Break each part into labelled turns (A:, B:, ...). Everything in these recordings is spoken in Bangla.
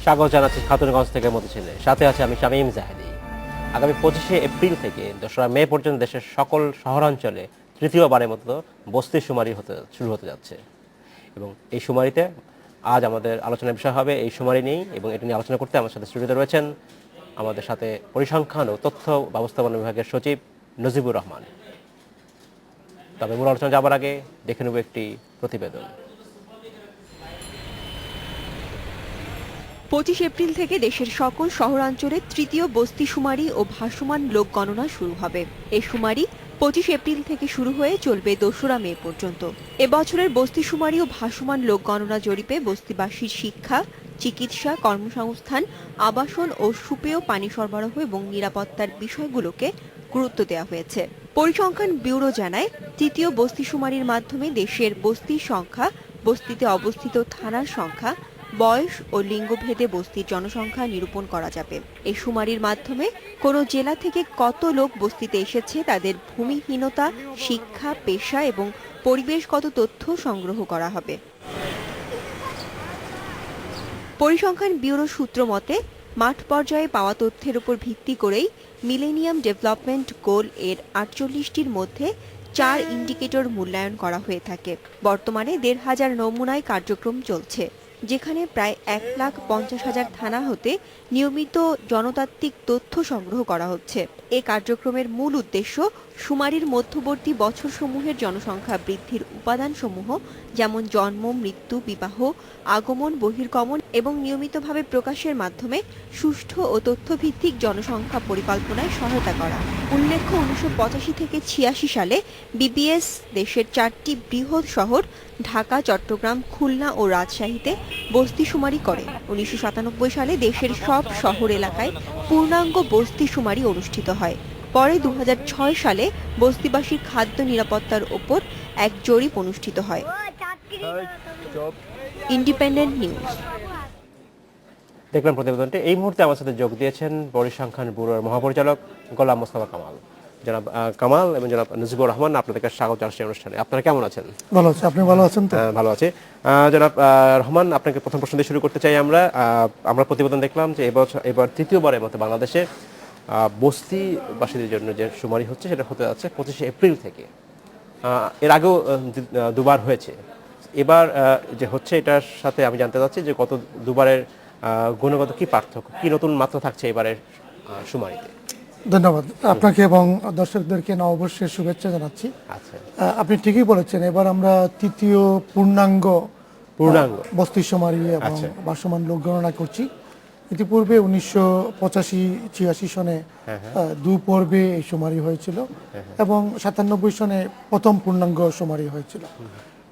A: স্বাগত জানাচ্ছি খাতুনগঞ্জ থেকে মতিঝিলে। সাথে আছে আমি শামীম জাহেদি। আগামী 25শে এপ্রিল থেকে 2রা মে পর্যন্ত দেশের সকল শহরাঞ্চলে তৃতীয়বারের মতো বস্তি শুমারি শুরু হতে যাচ্ছে। এবং এই শুমারিতে আজ আমাদের আলোচনার বিষয় হবে এই শুমারি নিয়েই, এবং এটা নিয়ে আলোচনা করতে আমার সাথে স্টুডিওতে রয়েছেন আমাদের সাথে পরিসংখ্যান ও তথ্য ব্যবস্থাপনা বিভাগের সচিব নজিবুর রহমান। তবে মূল আলোচনা যাবার আগে দেখে নেব একটি প্রতিবেদন।
B: 25 এপ্রিল থেকে দেশের সকল শহরাঞ্চলে তৃতীয় বস্তি শুমারি ও ভাসমান লোক গণনা শুরু হবে। এই শুমারি 25 এপ্রিল থেকে শুরু হয়ে চলবে 2রা মে পর্যন্ত। এবছরের বস্তি শুমারি ও ভাসমান লোক গণনা জরিপে বস্তিবাসীর শিক্ষা, চিকিৎসা, কর্মসংস্থান, আবাসন ও সুপেয় পানি সরবরাহ এবং নিরাপত্তার বিষয়গুলোকে গুরুত্ব দেওয়া হয়েছে। পরিসংখ্যান ব্যুরো জানায়, তৃতীয় বস্তি শুমারির মাধ্যমে দেশের বস্তির সংখ্যা, বস্তিতে অবস্থিত থানার সংখ্যা, বয়স ও লিঙ্গভেদে বস্তির জনসংখ্যা নিরূপণ করা যাবে। এই শুমারির মাধ্যমে কোনো জেলা থেকে কত লোক বস্তিতে এসেছে, তাদের ভূমিহীনতা, শিক্ষা, পেশা এবং পরিবেশগত তথ্য সংগ্রহ করা হবে। পরিসংখ্যান ব্যুরো সূত্র মতে, মাঠ পর্যায়ে পাওয়া তথ্যের উপর ভিত্তি করেই মিলেনিয়াম ডেভেলপমেন্ট গোল এর 48টির মধ্যে 4 ইন্ডিকেটর মূল্যায়ন করা হয়ে থাকে। বর্তমানে 1,500 নমুনায় কার্যক্রম চলছে, যেখানে প্রায় 1,50,000 থানা হতে নিয়মিত জনতাত্ত্বিক তথ্য সংগ্রহ করা হচ্ছে। এ কার্যক্রমের মূল উদ্দেশ্য শুমারির মধ্যবর্তী বছরসমূহের জনসংখ্যা বৃদ্ধির উপাদানসমূহ, যেমন জন্ম, মৃত্যু, বিবাহ, আগমন, বহির্গমন এবং নিয়মিতভাবে প্রকাশের মাধ্যমে সুষ্ঠু ও তথ্যভিত্তিক জনসংখ্যা পরিকল্পনায় সহায়তা করা। উল্লেখ্য, 1985 থেকে 86 সালে বিবিএস দেশের 4টি বৃহৎ শহর ঢাকা, চট্টগ্রাম, খুলনা ও রাজশাহীতে বস্তি শুমারি করে। 1997 সালে দেশের সব শহর এলাকায় পূর্ণাঙ্গ বস্তি শুমারি অনুষ্ঠিত হয়। পরে 2006 সালে বস্তিবাসীর খাদ্য নিরাপত্তার ওপর এক জরিপ অনুষ্ঠিত হয়। Independent news.
A: দেখলাম প্রতিবেদনটি। এই মুহূর্তে আমার সাথে যোগ দিয়েছেন পরিসংখ্যান ব্যুরোর মহাপরিচালক গোলাম মোস্তফা কামাল। জনাব কামাল এবং জনাব নজিবুর রহমান, আপনাদেরকে স্বাগত জানাচ্ছি অনুষ্ঠানে। আপনারা কেমন আছেন?
C: ভালো আছি, আপনি ভালো আছেন তো?
A: ভালো আছি। জনাব রহমান, আপনাকে প্রথম প্রশ্ন দিয়ে শুরু করতে চাই। আমরা প্রতিবেদন দেখলাম যে এবার তৃতীয়বারের মতো বাংলাদেশে বস্তিবাসীদের জন্য যে শুমারি হচ্ছে সেটা হতে যাচ্ছে 25শে এপ্রিল থেকে। এর আগেও দুবার হয়েছে। এবার যে হচ্ছে এটার সাথে আমি জানতে চাচ্ছি যে গত দুবারের গুণগত কি পার্থক্য, কি নতুন মাত্রা থাকছে এবারের শুমারিতে?
C: ধন্যবাদ আপনাকে এবং দর্শকদেরকে নববর্ষের শুভেচ্ছা জানাচ্ছি।
A: আচ্ছা,
C: আপনি ঠিকই বলেছেন, এবার আমরা তৃতীয় পূর্ণাঙ্গ বস্তি শুমারি এবং ভাসমান লোক গণনা করছি। ইতিপূর্বে 1985-86 সনে দু পর্বে এই শুমারি হয়েছিল এবং 97 সনে প্রথম পূর্ণাঙ্গ শুমারি হয়েছিল।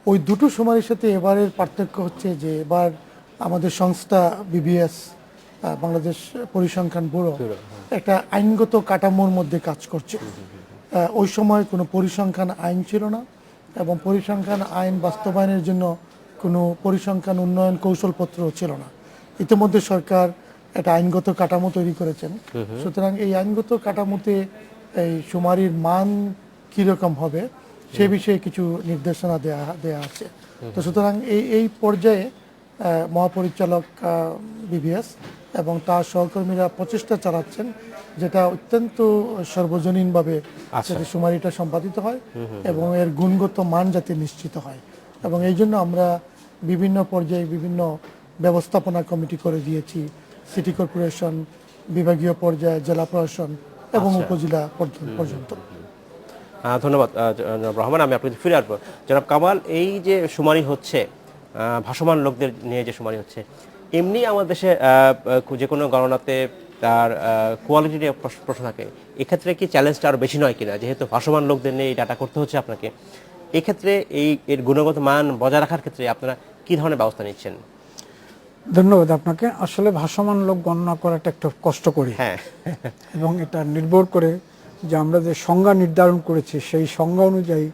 C: ওই দুটো শুমারির সাথে এবারের পার্থক্য হচ্ছে যে এবার আমাদের সংস্থা বিবিএস, বাংলাদেশ পরিসংখ্যান ব্যুরো, একটা আইনগত কাঠামোর মধ্যে কাজ করছে। ওই সময় কোনো পরিসংখ্যান আইন ছিল না এবং পরিসংখ্যান আইন বাস্তবায়নের জন্য কোনো পরিসংখ্যান উন্নয়ন কৌশলপত্র ছিল না। ইতিমধ্যে সরকার একটা আইনগত কাঠামো তৈরি করেছেন। সুতরাং এই আইনগত কাঠামোতে এই শুমারির মান কীরকম হবে সে বিষয়ে কিছু নির্দেশনা দেয়া আছে। তো সুতরাং এই পর্যায়ে মহাপরিচালক বিবিএস এবং তার সহকর্মীরা প্রচেষ্টা চালাচ্ছেন, যেটা অত্যন্ত সর্বজনীনভাবে যাতে শুমারিটা সম্পাদিত হয় এবং এর গুণগত মান যাতে নিশ্চিত হয়। এবং এই জন্য আমরা বিভিন্ন পর্যায়ে বিভিন্ন ব্যবস্থাপনা কমিটি করে দিয়েছি, সিটি কর্পোরেশন, বিভাগীয় পর্যায়ে, জেলা প্রশাসন এবং উপজেলা পর্যন্ত।
A: ধন্যবাদ জনাব রহমান। আমি আপনাকে ফিরে আসবো। জনাব কামাল, এই যে শুমারি হচ্ছে, ভাসমান লোকদের নিয়ে যে শুমারি হচ্ছে, এমনি আমাদের দেশে যে কোনো গণনাতে তার কোয়ালিটি নিয়ে প্রশ্ন থাকে। এক্ষেত্রে কি চ্যালেঞ্জটা আরও বেশি নয় কিনা, যেহেতু ভাসমান লোকদের নিয়ে এই ডাটা করতে হচ্ছে আপনাকে? এক্ষেত্রে এর গুণগত মান বজায় রাখার ক্ষেত্রে আপনারা কি ধরনের ব্যবস্থা নিচ্ছেন?
D: ধন্যবাদ আপনাকে। আসলে ভাসমান লোক গণনা করাটা একটু কষ্ট করি, এবং এটা নির্ভর করে যে আমরা যে সংজ্ঞা নির্ধারণ করেছি সেই সংজ্ঞা অনুযায়ী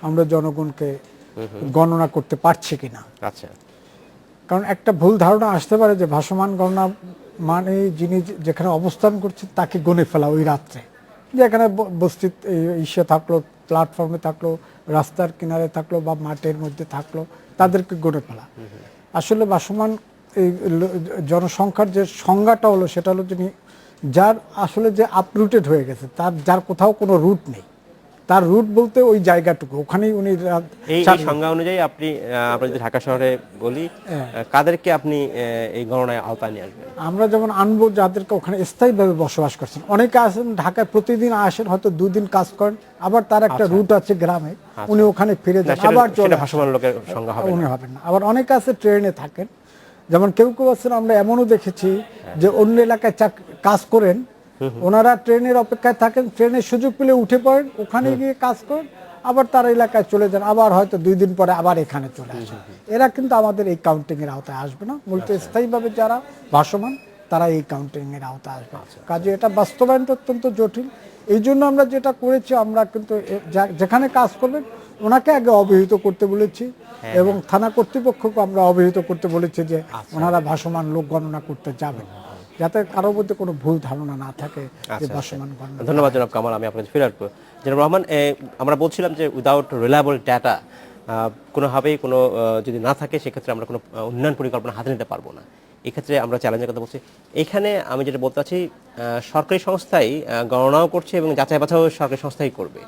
D: আমরা জনগণকে গণনা করতে পারছি কিনা।
A: আচ্ছা,
D: কারণ একটা ভুল ধারণা আসতে পারে যে ভাসমান গণনা মানে যিনি যেখানে অবস্থান করছে তাকে গণে ফেলা ওই রাত্রে, যেখানে বস্তিত ইসে থাকলো, প্ল্যাটফর্মে থাকলো, রাস্তার কিনারে থাকলো বা মাঠের মধ্যে থাকলো, তাদেরকে গণে ফেলা। আসলে ভাসমান এই জনসংখ্যার যে সংজ্ঞাটা হলো সেটা হলো যিনি যার আসলে যে আপরুটেড হয়ে গেছে, যার কোথাও কোনো রুট নেই, তার রুট বলতে ওই জায়গাটুকু, ওখানেই উনি
A: এই সংজ্ঞা অনুযায়ী আপনি আমরা যদি ঢাকা শহরে বলি কাদেরকে আপনি এই গণনায় আওতায় নিয়ে আসবেন?
D: আমরা যেমন আনবো যাদেরকে ওখানে স্থায়ীভাবে বসবাস করছেন। অনেকে আছেন ঢাকায় প্রতিদিন আসেন, হয়তো 2 দিন কাজ করেন, আবার তার একটা রুট আছে গ্রামে, উনি ওখানে ফিরে যান, আবার চলে
A: ভাসমান লোকের সংখ্যা হবে
D: উনি হবেন না। আবার অনেকে আছে ট্রেনে থাকেন, যেমন কেউ কেউ আছেন আমরা এমনও দেখেছি যে অন্য এলাকায় কাজ করেন, ওনারা ট্রেনের অপেক্ষায় থাকেন, ট্রেনের সুযোগ পেলে উঠে পড়েন, ওখানে গিয়ে কাজ করেন, আবার তার এলাকায় চলে যান, আবার হয়তো 2 দিন পরে আবার এখানে চলে আসেন। এরা কিন্তু আমাদের এই কাউন্টিং এর আওতায় আসবে না। মূলত স্থায়ীভাবে যারা ভাসমান তারা এই কাউন্টিং এর আওতায় আসবে। কাজে এটা বাস্তবায়নটা অত্যন্ত জটিল। এই জন্য আমরা যেটা করেছি, আমরা কিন্তু যেখানে কাজ করবেন ওনাকে আগে অবহিত করতে বলেছি, এবং থানা কর্তৃপক্ষকে আমরা অবহিত করতে বলেছি যে ওনারা ভাসমান লোক গণনা করতে যাবেন, যাতে কারোর মধ্যে কোনো ভুল ধারণা না থাকে যে ভাসমান গণনা।
A: ধন্যবাদ জনাব কামাল, আমি আপনাকে ফিরে আসবো। জনাব রহমান, আমরা বলছিলাম যে উইদাউট রিলায়েবল ডাটা কোনোভাবেই কোনো যদি না থাকে সেক্ষেত্রে আমরা কোনো উন্নয়ন পরিকল্পনা হাতে নিতে পারবো না। এক্ষেত্রে আমরা চ্যালেঞ্জের কথা বলছি। এখানে আমি যেটা বলতে চাচ্ছি, সরকারি সংস্থাই গণনাও করছে এবং যাচাই বাছাইও সরকারি সংস্থাই করবে।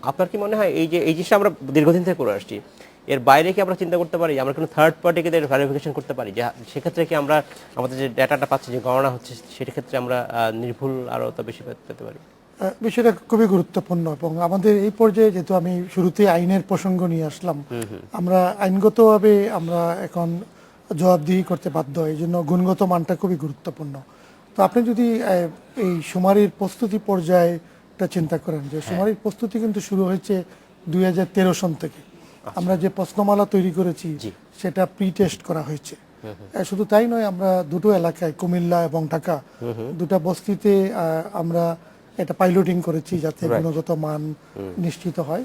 A: আপনার কি মনে হয় এই জিনিসটা আমরা দীর্ঘদিন থেকে করে আসছি, এর বাইরে কি আমরা চিন্তা করতে পারি, আমরা কোনো থার্ড পার্টিকে ভেরিফিকেশন করতে পারি, যে সেক্ষেত্রে কি আমরা আমাদের যে ডাটাটা পাচ্ছি, যে গণনা হচ্ছে, সেটার ক্ষেত্রে আমরা নির্ভুল আরও তো বেশি পেতে পারি?
C: বিষয়টা খুবই গুরুত্বপূর্ণ, এবং আমাদের এই পর্যায়ে যেহেতু আমি শুরুতে আইনের প্রসঙ্গ নিয়ে আসলাম, আমরা আইনগতভাবে আমরা এখন জবাবদিহি করতে বাধ্য, এই জন্য গুণগত মানটা খুবই গুরুত্বপূর্ণ। তো আপনি যদি এই শুমারির প্রস্তুতি পর্যায়টা চিন্তা করেন, যে শুমারির প্রস্তুতি কিন্তু শুরু হয়েছে 2013 সন থেকে। আমরা যে প্রশ্নমালা তৈরি করেছি সেটা প্রি টেস্ট করা হয়েছে। শুধু তাই নয়, আমরা দুটো এলাকায়, কুমিল্লা এবং ঢাকা, দুটা বস্তিতে আমরা এটা পাইলটিং করেছি যাতে গুণগত মান নিশ্চিত হয়।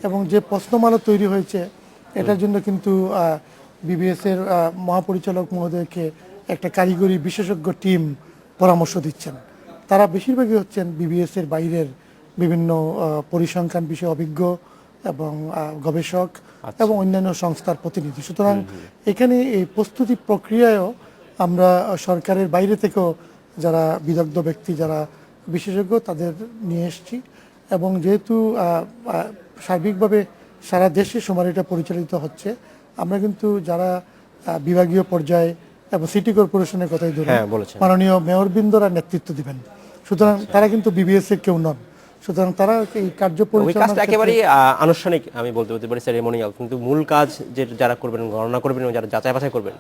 C: এবং যে প্রশ্নমালা তৈরি হয়েছে এটার জন্য কিন্তু বিবিএস এর মহাপরিচালক মহোদয়কে একটা কারিগরি বিশেষজ্ঞ টিম পরামর্শ দিচ্ছেন। তারা বেশিরভাগই হচ্ছেন বিবিএস এর বাইরের বিভিন্ন পরিসংখ্যান বিষয়ে অভিজ্ঞ এবং গবেষক এবং অন্যান্য সংস্থার প্রতিনিধি। সুতরাং এখানে এই প্রস্তুতি প্রক্রিয়ায়ও আমরা সরকারের বাইরে থেকেও যারা বিদগ্ধ ব্যক্তি, যারা বিশেষজ্ঞ, তাদের নিয়ে এসেছি। এবং যেহেতু সার্বিকভাবে সারা দেশে শুমারিটা পরিচালিত হচ্ছে, আমরা কিন্তু যারা বিভাগীয় পর্যায়ে এবং সিটি কর্পোরেশনের কথাই ধরুন, মাননীয় মেয়রবৃন্দরা নেতৃত্ব দিবেন। সুতরাং তারা কিন্তু বিবিএস এর কেউ নন। সুতরাং তারা এই কার্য পরিচালনা
A: একেবারেই আনুষ্ঠানিক, আমি বলতে পারি সেরেমনিয়াল, কিন্তু মূল কাজ যে যারা করবেন, গণনা করবেন এবং যারা যাচাই বাছাই করবেন,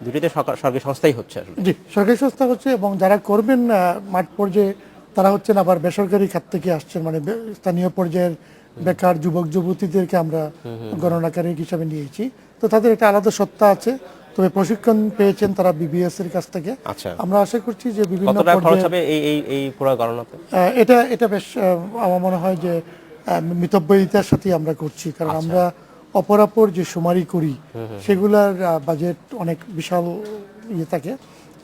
A: দুটিতে সরকারি সংস্থাই হচ্ছে।
C: জি, সরকারি সংস্থা হচ্ছে, এবং যারা করবেন মাঠ পর্যায়ে তারা হচ্ছেন আবার বেসরকারি খাত থেকে আসছেন, মানে স্থানীয় পর্যায়ের বেকার যুবক যুবতীদেরকে আমরা গণনাকারী হিসাবে নিয়েছি। তো তাদের একটা আলাদা সত্তা আছে, তবে প্রশিক্ষণ পেয়েছেন তারা বিবিএস এর কাছ থেকে। আমরা আশা করছি যে বিভিন্ন এটা বেশ আমার মনে হয় যে মিতব্যয়িতার সাথে আমরা করছি, কারণ আমরা অপরাপর যে শুমারি করি সেগুলার বাজেট অনেক বিশাল ইয়ে থাকে।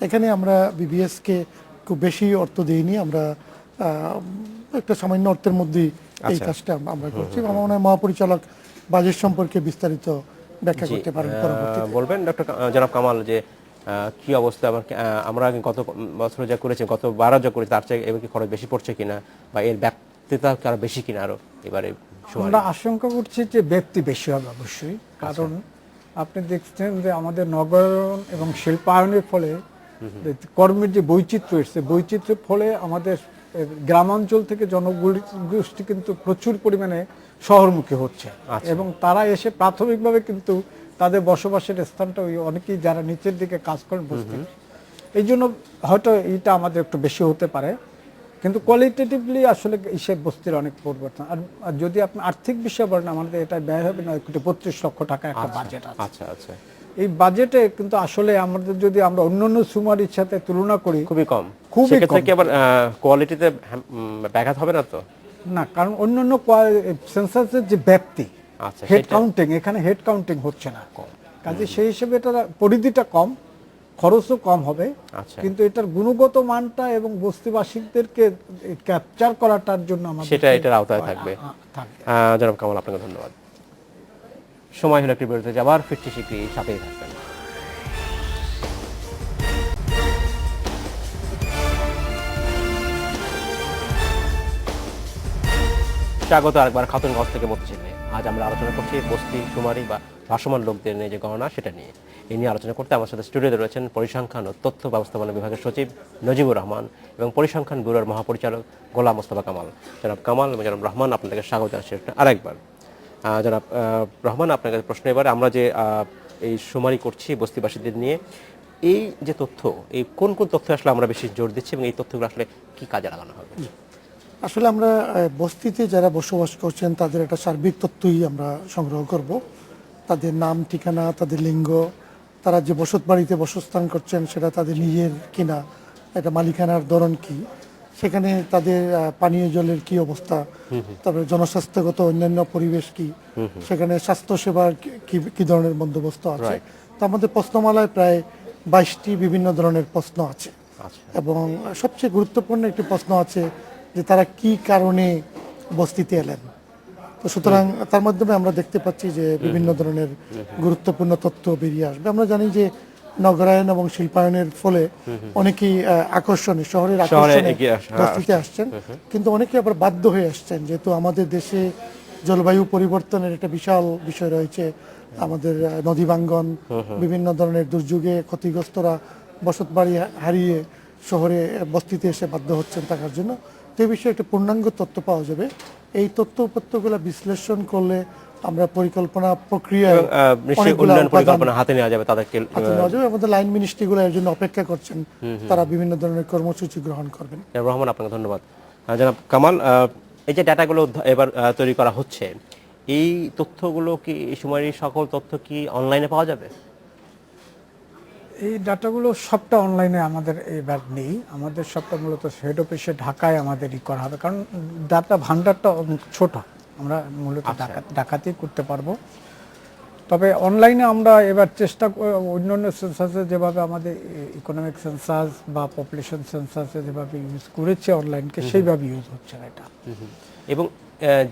C: এখানে আমরা বিবিএস কে খুব বেশি অর্থ দিইনি, আমরা একটা সামান্য অর্থের মধ্যেই এই কাজটা আমরা করছি। আমার মনে হয় মহাপরিচালক বাজেট সম্পর্কে বিস্তারিত ব্যাখ্যা করতে পারেন পরবর্তীতে।
A: বলবেন ডক্টর জনাব কামাল, যে কি অবস্থা, আমরা আগে গত বছর যা করেছি, গতবার যা করেছি তার চেয়ে এবার কি খরচ বেশি পড়ছে কিনা, বা এর ব্যাপ্তিটা আরো বেশি কিনা আরো এবারে?
D: আমরা আশঙ্কা করছি যে ব্যক্তি বেশি হবে অবশ্যই, কারণ আপনি দেখছেন যে আমাদের নগরায়ন এবং শিল্পায়নের ফলে কর্মের যে বৈচিত্র্য এসছে, বৈচিত্র্যের ফলে আমাদের গ্রামাঞ্চল থেকে জনগোষ্ঠী কিন্তু প্রচুর পরিমাণে শহরমুখী হচ্ছে, এবং তারা এসে প্রাথমিকভাবে কিন্তু তাদের বসবাসের স্থানটা ওই অনেকেই যারা নিচের দিকে কাজ করেন বসতে, এই জন্য হয়তো এইটা আমাদের একটু বেশি হতে পারে। কিন্তু কোয়ালিটেটিভলি আসলে হিসেব বস্তির অনেক পরিবর্তন। আর যদি আপনি আর্থিক বিষয় বলেন, আমাদের এটা ব্যয় হবে 9.32 লক্ষ টাকা একটা বাজেট আছে।
A: আচ্ছা আচ্ছা,
D: এই বাজেটে কিন্তু আসলে আমাদের যদি আমরা অন্যান্য শুমারির সাথে তুলনা করি
A: খুবই কম। সেক্ষেত্রে কি আবার কোয়ালিটিতে ব্যাঘাত হবে না তো?
D: না, কারণ অন্যান্য সেন্সাসের যে ব্যক্তি হেড কাউন্টিং, এখানে হেড কাউন্টিং হচ্ছে না, কাজে সেই হিসেবে এটা পরিধিটা কম, খরচও কম হবে, কিন্তু এটার গুণগত মানটা এবং বস্তিবাসীদেরকে ক্যাপচার করাটার জন্য আমাদের
A: সেটা এটার আওতায় থাকবে। জনাব কামাল, আপনাকে ধন্যবাদ। সময় হলো একটি বিরতিতে যাবার, ফিরছি শীঘ্রই, সাথেই থাকবেন। স্বাগত আরেকবার খাতুনগঞ্জ থেকে মতিঝিলে। আজ আমরা আলোচনা করছি বস্তি শুমারি বা ভাসমান লোকদের নিয়ে যে গণনা সেটা নিয়ে। এই নিয়ে আলোচনা করতে আমার সাথে স্টুডিওতে রয়েছেন পরিসংখ্যান ও তথ্য ব্যবস্থাপনা বিভাগের সচিব নজিবুর রহমান এবং পরিসংখ্যান ব্যুরোর মহাপরিচালক গোলাম মোস্তফা কামাল। জনাব কামাল এবং জনাব রহমান, আপনাদেরকে স্বাগত জানাচ্ছি আরেকবার। জনাব রহমান, আপনার কাছে প্রশ্ন এবার, আমরা যে এই শুমারি করছি বস্তিবাসীদের নিয়ে, এই যে তথ্য, এই কোন কোন তথ্য আসলে আমরা বেশি জোর দিচ্ছি এবং এই তথ্যগুলো আসলে কি কাজে লাগানো হবে?
C: আসলে আমরা বস্তিতে যারা বসবাস করছেন তাদের একটা সার্বিক তথ্যই আমরা সংগ্রহ করব। তাদের নাম, ঠিকানা, তাদের লিঙ্গ, তারা যে বসত বাড়িতে বসস্থান করছেন সেটা তাদের নিজের কিনা, এটা মালিকানার ধরন কি, সেখানে তাদের পানীয় জলের কি অবস্থা, তারপরে জনস্বাস্থ্যগত অন্যান্য পরিবেশ কি, সেখানে স্বাস্থ্যসেবার কি ধরনের বন্দোবস্ত আছে। তো আমাদের প্রশ্নমালায় প্রায় 22টি বিভিন্ন ধরনের প্রশ্ন আছে এবং সবচেয়ে গুরুত্বপূর্ণ একটি প্রশ্ন আছে যে তারা কি কারণে বস্তিতে এলেন। তো সুতরাং তার মাধ্যমে আমরা দেখতে পাচ্ছি যে বিভিন্ন ধরনের গুরুত্বপূর্ণ তথ্য বেরিয়ে আসবে। আমরা জানি যে নগরায়ন এবং শিল্পায়নের ফলে অনেকেই আকর্ষণে শহরের আকর্ষণে বস্তিতে আসছেন, কিন্তু অনেকে আবার বাধ্য হয়ে আসছেন, যেহেতু আমাদের দেশে জলবায়ু পরিবর্তনের একটা বিশাল বিষয় রয়েছে। আমাদের নদী ভাঙ্গন, বিভিন্ন ধরনের দুর্যোগে ক্ষতিগ্রস্তরা বসত বাড়ি হারিয়ে শহরে বস্তিতে এসে বাধ্য হচ্ছেন থাকার জন্য। তো এই বিষয়ে একটা পূর্ণাঙ্গ তথ্য পাওয়া যাবে। এই তথ্য উপত্যগুলো বিশ্লেষণ করলে আমরা পরিকল্পনা প্রক্রিয়ায়
A: হাতে নেওয়া যাবে, তাদেরকে
C: আমাদের লাইন মিনিস্ট্রিগুলো এর জন্য অপেক্ষা করছেন, তারা বিভিন্ন ধরনের কর্মসূচি গ্রহণ করবেন।
A: রহমান, আপনাকে ধন্যবাদ। জনাব কামাল, এই যে ডাটাগুলো এবার তৈরি করা হচ্ছে, এই তথ্যগুলো কি, এই সময়ের সকল তথ্য কি অনলাইনে পাওয়া যাবে?
D: এই ডাটাগুলো সবটা অনলাইনে আমাদের এবার নেই, আমাদের সবটা মূলত হেড অফিসে ঢাকায় আমাদের করা হবে, কারণ ডাটা ভান্ডারটা ছোট, আমরা মূলত ঢাকাতেই করতে পারবো। তবে অনলাইনে আমরা এবার চেষ্টা অন্যান্য সেন্সাসে যেভাবে আমাদের ইকোনমিক সেন্সাস বা পপুলেশন সেন্সাসে যেভাবে ইউজ করেছে অনলাইনকে, সেইভাবে ইউজ হচ্ছে না এটা।
A: এবং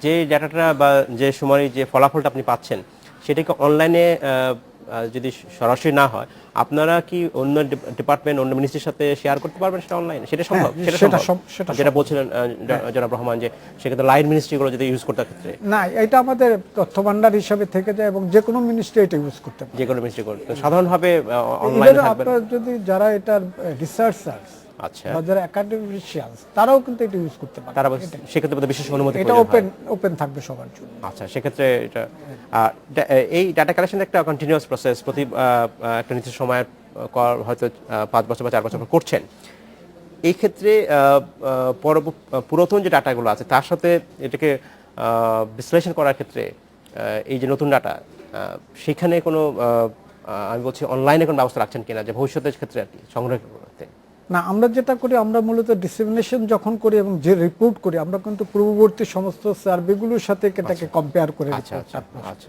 A: যে ডাটাটা বা যে সময় যে ফলাফলটা আপনি পাচ্ছেন, সেটাকে অনলাইনে যদি সরাসরি না হয়, আপনারা কি অন্য ডিপার্টমেন্ট, অন্য মিনিস্ট্রির সাথে শেয়ার করতে পারবেন সেটা অনলাইনে? সেটা সম্ভব? সেটা যেটা বলছিলেন জনাব রহমান, যে সেক্ষেত্রে লাইন মিনিস্ট্রিগুলো যদি ইউজ করতে ক্ষেত্রে
D: না, এটা আমাদের তথ্য ভান্ডার হিসাবে থেকে যায় এবং যে কোনো মিনিস্ট্রি এটা ইউজ করতে পারে,
A: যে কোনো মিনিস্ট্রি করতে সাধারণভাবে অনলাইনে থাকবে।
D: আপনারা যদি যারা এটার রিসার্চার্স,
A: আচ্ছা,
D: যারা একাডেমিশিয়ানস, তারাও কিন্তু এটা ইউজ করতে পারে।
A: তারা সেক্ষেত্রে বিশেষ অনুমতি,
D: এটা ওপেন থাকবে সবার জন্য।
A: আচ্ছা, সেক্ষেত্রে এটা এই ডাটা কালেকশন একটা কন্টিনিউয়াস প্রসেস, প্রতি একটা নির্দিষ্ট সময় হয়তো 5 বছর বা 4 বছর করছেন। এই ক্ষেত্রে পুরাতন যে ডাটাগুলো আছে তার সাথে এটাকে বিশ্লেষণ করার ক্ষেত্রে এই যে নতুন ডাটা, সেখানে কোনো আমি বলছি অনলাইনে কোনো ব্যবস্থা রাখছেন কিনা, যে ভবিষ্যতের ক্ষেত্রে আর কি সংগ্রহ করতে?
D: না, আমরা যেটা করি, আমরা মূলত ডিসেমিনেশন যখন করি এবং যে রিপোর্ট করি, আমরা কিন্তু পূর্ববর্তী সমস্ত সার্ভেগুলোর সাথে এটাকে কম্পেয়ার করে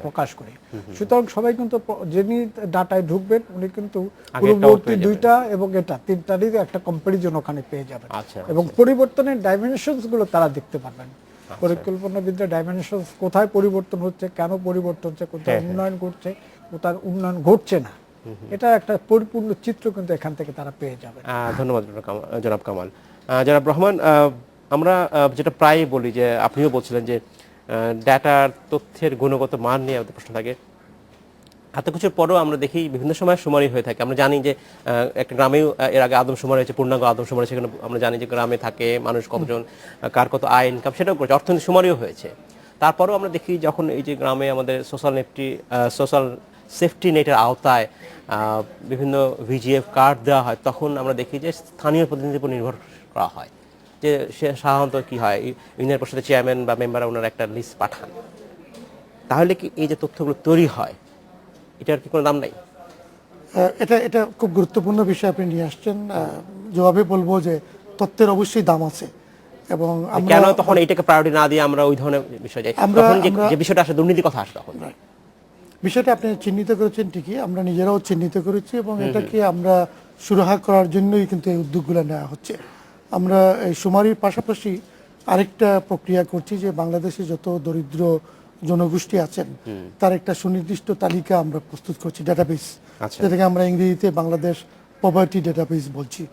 D: প্রকাশ করি। সুতরাং সবাই কিন্তু যিনি ডাটায় ঢুকবেন উনি কিন্তু পূর্ববর্তী 2টা এবং এটা 3টারই একটা কম্পারিজন ওখানে পেয়ে যাবেন এবং পরিবর্তনের ডাইমেনশনস গুলো তারা দেখতে পারবেন। পরিকল্পনাবিদরা ডাইমেনশনস কোথায় পরিবর্তন হচ্ছে, কেন পরিবর্তন হচ্ছে, কোথায় উন্নয়ন ঘটছে, কোথায় উন্নয়ন ঘটছে না, এটা একটা পরিপূর্ণ চিত্র কিন্তু এখান থেকে তারা পেয়ে যাবে।
A: ধন্যবাদ জনাব কামাল। জনাব রহমান, আমরা যেটা প্রায় বলি, যে আপনিও বলছিলেন যে ডাটার তথ্যের গুণগত মান নিয়ে আমাদের প্রশ্ন থাকে। এত কিছুর পরেও আমরা দেখি বিভিন্ন সময় শুমারি হয়ে থাকে। আমরা জানি যে একটা গ্রামেও এর আগে আদমশুমারি হয়েছে, পূর্ণাঙ্গ আদমশুমারি, সেখানে আমরা জানি যে গ্রামে থাকে মানুষ কতজন, কার কত আয় ইনকাম, সেটাও করেছে, অর্থনৈতিক শুমারিও হয়েছে। তারপরেও আমরা দেখি যখন এই যে গ্রামে আমাদের সোশ্যাল সেফটি নেটের আওতায় বিভিন্ন ভিজিএফ কার্ড দেওয়া হয়, তখন আমরা দেখি যে স্থানীয় প্রতিনিধির উপর নির্ভর করা হয়। যে সে সাধারণত কি হয়, ইউনিয়ন পরিষদের চেয়ারম্যান বা মেম্বার ওনারা একটা লিস্ট পাঠান। তাহলে কি এই যে তথ্যগুলো তৈরি হয়, এটার কি কোনো দাম নাই?
C: এটা খুব গুরুত্বপূর্ণ বিষয় আপনি নিয়ে আসছেন। জবাবে বলবো যে তথ্যের অবশ্যই দাম আছে, এবং
A: কেন তখন এটাকে প্রায়োরিটি না দিয়ে আমরা ওই ধরনের বিষয় যাই, তখন যে বিষয়টা আসে দুর্নীতির কথা আসে, তখন
C: বিষয়টা আপনি চিহ্নিত করেছেন ঠিকই, আমরা নিজেরাও চিহ্নিত করেছি এবং এটাকে আমরা সুরাহা করার জন্যই কিন্তু এই উদ্যোগগুলো নেওয়া হচ্ছে। আমরা এই শুমারির পাশাপাশি আরেকটা প্রক্রিয়া করছি, যে বাংলাদেশে যত দরিদ্র জনগোষ্ঠী আছেন তার একটা সুনির্দিষ্ট তালিকা আমরা প্রস্তুত করছি, ডেটাবেস, যেটাকে আমরা ইংরেজিতে বাংলাদেশ পভার্টি ডেটাবেস বলছি।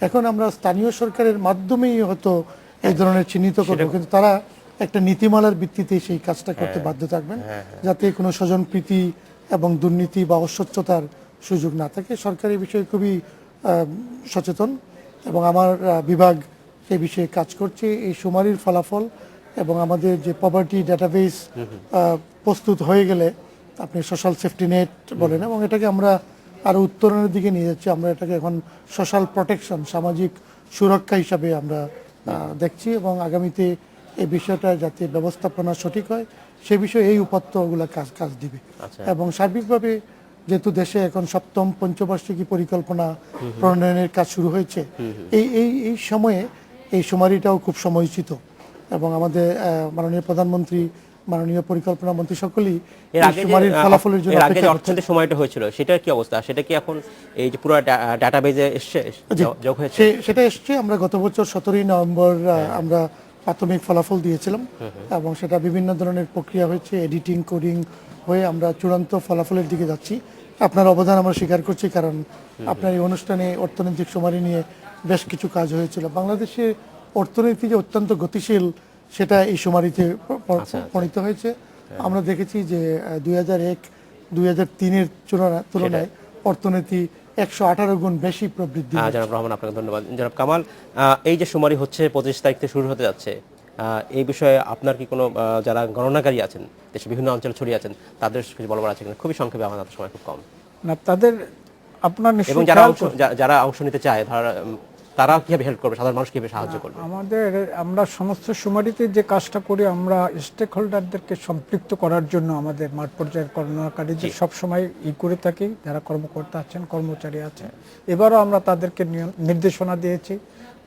C: এখন আমরা স্থানীয় সরকারের মাধ্যমেই হয়তো এই ধরনের চিহ্নিত করবো, কিন্তু তারা একটা নীতিমালার ভিত্তিতে সেই কাজটা করতে বাধ্য থাকবেন, যাতে কোনো স্বজনপ্রীতি এবং দুর্নীতি বা অস্বচ্ছতার সুযোগ না থাকে। সরকার এই বিষয়ে খুবই সচেতন এবং আমার বিভাগ এই বিষয়ে কাজ করছে। এই শুমারির ফলাফল এবং আমাদের যে পভার্টি ডাটাবেস প্রস্তুত হয়ে গেলে আপনি সোশ্যাল সেফটি নেট বলেন, এবং এটাকে আমরা আরো উত্তরণের দিকে নিয়ে যাচ্ছি। আমরা এটাকে এখন সোশ্যাল প্রোটেকশন, সামাজিক সুরক্ষা হিসাবে আমরা দেখছি, এবং আগামীতে এই বিষয়টা যাতে ব্যবস্থাপনা সঠিক হয় সে বিষয়ে এই উপাত্তগুলো কাজ দিবে। এবং সার্বিকভাবে যেহেতু দেশে এখন ৭ম পঞ্চবার্ষিকী পরিকল্পনা প্রণয়নের কাজ শুরু হয়েছে, এই সময়ে এই শুমারিটাও খুব সময়োচিত, এবং আমাদের মাননীয় প্রধানমন্ত্রী, মাননীয় পরিকল্পনা মন্ত্রী সকলেই
A: এর আগে
C: শুমারির ফলাফলের জন্য
A: এর আগে যে অর্থনৈতিক সময়টা হয়েছিল সেটার কি অবস্থা? সেটা কি এখন এই যে পুরো ডাটাবেজে এসছে, যোগ হয়েছে?
C: সেটা এসছে। আমরা গত বছর 17ই নভেম্বর আমরা প্রাথমিক ফলাফল দিয়েছিলাম, এবং সেটা বিভিন্ন ধরনের প্রক্রিয়া হয়েছে, এডিটিং, কোডিং হয়ে আমরা চূড়ান্ত ফলাফলের দিকে যাচ্ছি। আপনার অবদান আমরা স্বীকার করছি, কারণ আপনার এই অনুষ্ঠানে অর্থনৈতিক শুমারি নিয়ে বেশ কিছু কাজ হয়েছিল। বাংলাদেশে অর্থনীতি যে অত্যন্ত গতিশীল সেটা এই শুমারিতে প্রণীত হয়েছে। আমরা দেখেছি যে 2001-2003-এর তুলনায় অর্থনীতি 118 গুণ বেশি প্রবৃদ্ধি।
A: জনাব রহমান, আপনাকে ধন্যবাদ। জনাব কামাল, এই যে শুমারি হচ্ছে 25 তারিখ থেকে শুরু হতে যাচ্ছে, এই বিষয়ে আপনার কি কোনো যারা গণনাকারী আছেন, দেশের বিভিন্ন অঞ্চলে ছড়িয়ে আছেন, তাদের কিছু বলবার আছে কিনা? খুবই সংক্ষেপে, আমাদের সময় খুব কম।
D: না, তাদের আপনার
A: এবং যারা অংশ নিতে চায় তারা কিভাবে হেল্প করবে, সাধারণ মানুষ কিভাবে সাহায্য করবে?
D: আমরা সমস্ত শুমারিতে যে কাজটা করি, আমরা স্টেক হোল্ডারদেরকে সম্পৃক্ত করার জন্য আমাদের মাঠ পর্যায়ের গণনাকারীদের সবসময় করে থাকি, যারা কর্মকর্তা আছেন, কর্মচারী আছেন। এবারও আমরা তাদেরকে নির্দেশনা দিয়েছি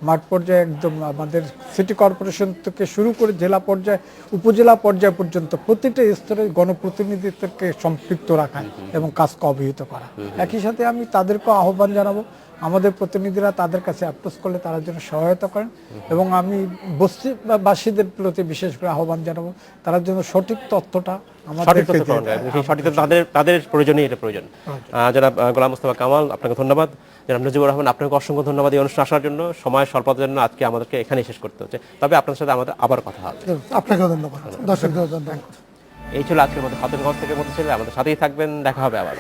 D: মাঠ পর্যায়ে, একদম আমাদের সিটি কর্পোরেশন থেকে শুরু করে জেলা পর্যায়ে, উপজেলা পর্যায় পর্যন্ত প্রতিটা স্তরে গণপ্রতিনিধিত্বকে সম্পৃক্ত রাখা এবং কাজকে অবহিত করা। একই সাথে আমি তাদেরকেও আহ্বান জানাবো, আমাদের প্রতিনিধিরা তাদের কাছে অ্যাপ্রোচ করলে তারা যেন সহায়তা করেন, এবং আমি বস্তিবাসীদের প্রতি বিশেষ করে আহ্বান জানাবো, তারা যেন সঠিক তথ্যটা
A: তাদের প্রয়োজনই এটা প্রয়োজন। জনাব গোলাম মোস্তফা কামাল, আপনাকে ধন্যবাদ। জনাব নজিবুর রহমান, আপনাকে অসংখ্য ধন্যবাদ এই অনুষ্ঠানে আসার জন্য। সময় স্বল্পতার জন্য আজকে আমাদেরকে এখানে শেষ করতে হচ্ছে, তবে আপনার সাথে আমাদের আবার কথা হবে।
C: আপনাকেও ধন্যবাদ, দর্শকদের ধন্যবাদ।
A: এই ছিল আজকের মতো খাতুনগঞ্জ থেকে মতো ছিল। আমাদের সাথেই থাকবেন, দেখা হবে আবার।